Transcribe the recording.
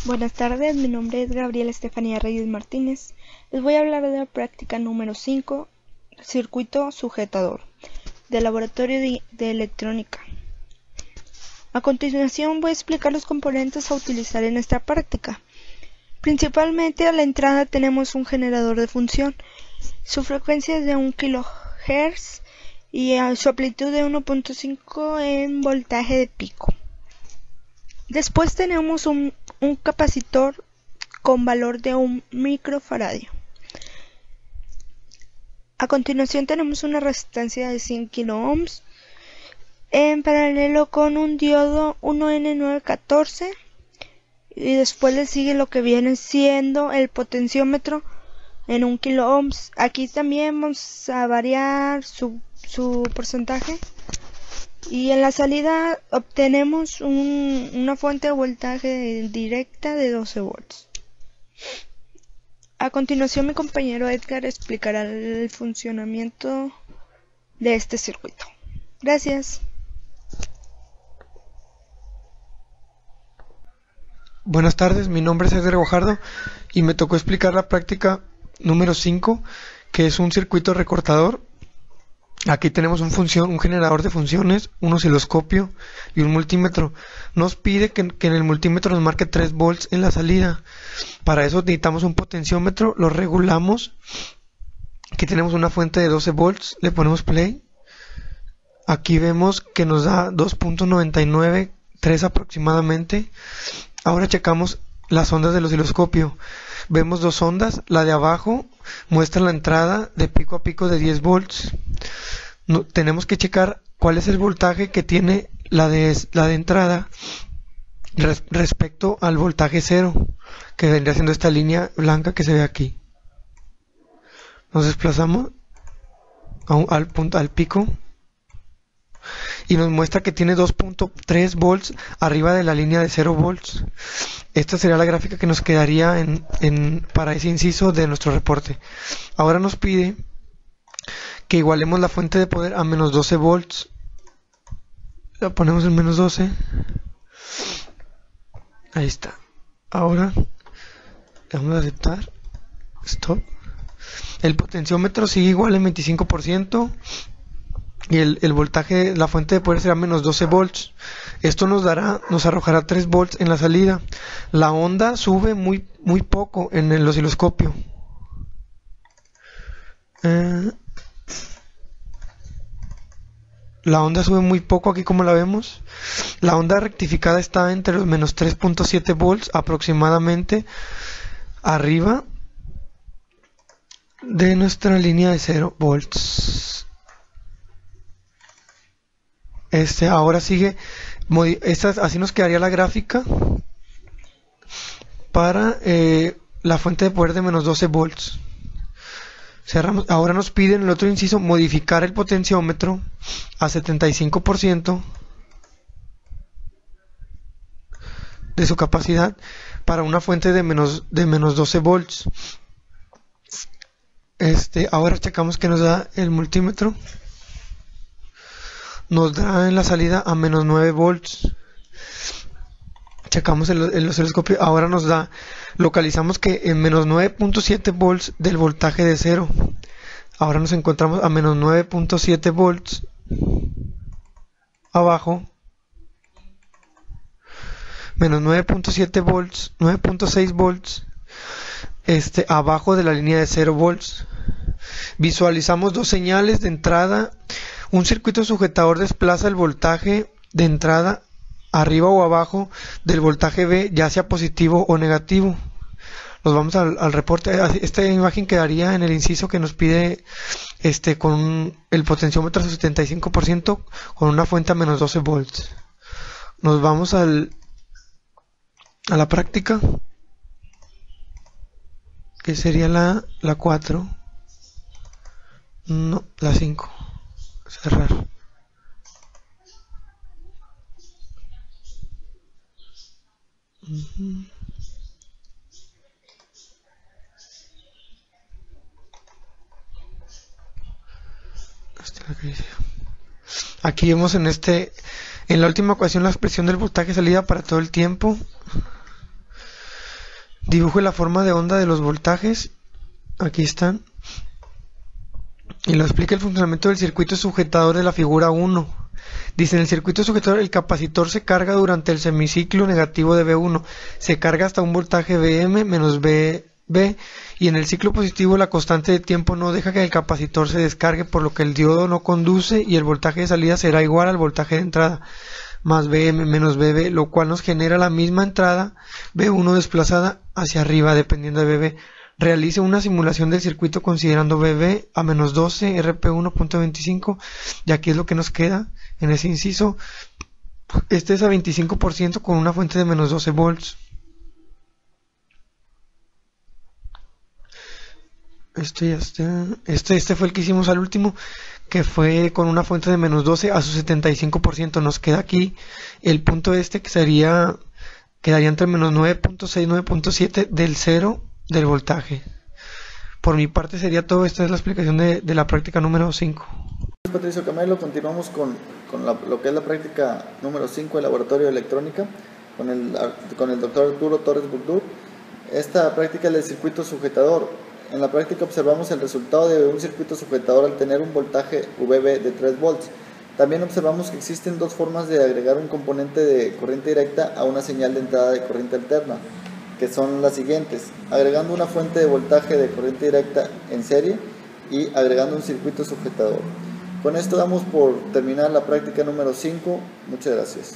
Buenas tardes, mi nombre es Gabriela Estefanía Reyes Martínez. Les voy a hablar de la práctica número 5, circuito sujetador, del laboratorio de electrónica. A continuación voy a explicar los componentes a utilizar en esta práctica. Principalmente a la entrada tenemos un generador de función. Su frecuencia es de 1 kHz y su amplitud de 1.5 en voltaje de pico. Después tenemos un capacitor con valor de 1 microfaradio. A continuación tenemos una resistencia de 100 kiloohms en paralelo con un diodo 1N914 y después le sigue lo que viene siendo el potenciómetro en 1 kiloohms. Aquí también vamos a variar su porcentaje. Y en la salida obtenemos una fuente de voltaje directa de 12 volts. A continuación mi compañero Edgar explicará el funcionamiento de este circuito. Gracias. Buenas tardes, mi nombre es Edgar Guajardo y me tocó explicar la práctica número 5, que es un circuito recortador. Aquí tenemos un generador de funciones, un osciloscopio y un multímetro. Nos pide que en el multímetro nos marque 3 volts en la salida. Para eso necesitamos un potenciómetro, lo regulamos. Aquí tenemos una fuente de 12 volts, le ponemos play. Aquí vemos que nos da 2.993 aproximadamente. Ahora checamos las ondas del osciloscopio. Vemos dos ondas, la de abajo muestra la entrada de pico a pico de 10 volts. Tenemos que checar cuál es el voltaje que tiene la de entrada respecto al voltaje cero, que vendría siendo esta línea blanca que se ve aquí. Nos desplazamos al pico y nos muestra que tiene 2.3 volts arriba de la línea de 0 volts. Esta sería la gráfica que nos quedaría para ese inciso de nuestro reporte. Ahora nos pide que igualemos la fuente de poder a menos 12 volts. La ponemos en menos 12. Ahí está. Ahora vamos a aceptar. Stop. El potenciómetro sigue igual en 25%. Y el voltaje, la fuente de poder será menos 12 volts. Esto nos arrojará 3 volts en la salida. La onda sube muy poco en el osciloscopio. La onda sube muy poco aquí como la vemos. La onda rectificada está entre los menos 3.7 volts aproximadamente arriba de nuestra línea de 0 volts. Ahora sigue, así nos quedaría la gráfica para la fuente de poder de menos 12 volts. Cerramos. Ahora nos piden en el otro inciso modificar el potenciómetro a 75% de su capacidad para una fuente de menos 12 volts. Ahora checamos que nos da el multímetro. Nos da en la salida a menos 9 volts. Checamos el osciloscopio. Ahora nos da, localizamos que en menos 9.7 volts del voltaje de 0. Ahora nos encontramos a menos 9.7 volts abajo. Menos 9.7 volts, 9.6 volts abajo de la línea de 0 volts. Visualizamos dos señales de entrada. Un circuito sujetador desplaza el voltaje de entrada arriba o abajo del voltaje B, ya sea positivo o negativo. Nos vamos al reporte. Esta imagen quedaría en el inciso que nos pide con el potenciómetro a 75% con una fuente a menos 12 volts. Nos vamos a la práctica, que sería la 4. No, la 5. Cerrar. Aquí vemos en la última ecuación la expresión del voltaje salida para todo el tiempo. Dibuje la forma de onda de los voltajes. Aquí están. Y lo explica el funcionamiento del circuito sujetador de la figura 1. Dice, en el circuito sujetador el capacitor se carga durante el semiciclo negativo de V1. Se carga hasta un voltaje Vm menos Vb. Y en el ciclo positivo la constante de tiempo no deja que el capacitor se descargue, por lo que el diodo no conduce y el voltaje de salida será igual al voltaje de entrada, más Vm menos Vb, lo cual nos genera la misma entrada V1 desplazada hacia arriba dependiendo de Vb. Realice una simulación del circuito considerando Vb a menos 12, Rp1.25, y aquí es lo que nos queda en ese inciso. Este es a 25% con una fuente de menos 12 volts. Este ya está. Este fue el que hicimos al último, que fue con una fuente de menos 12 a su 75%. Nos queda aquí el punto que quedaría entre menos 9.6 y 9.7 del cero del voltaje. Por mi parte sería todo. Esta es la explicación de la práctica número 5. Patricio Camelo, continuamos con lo que es la práctica número 5 del laboratorio de electrónica con el doctor Arturo Torres Burdur. Esta práctica es del circuito sujetador. En la práctica observamos el resultado de un circuito sujetador al tener un voltaje VB de 3 volts. También observamos que existen dos formas de agregar un componente de corriente directa a una señal de entrada de corriente alterna, que son las siguientes: agregando una fuente de voltaje de corriente directa en serie y agregando un circuito sujetador. Con esto damos por terminar la práctica número 5. Muchas gracias.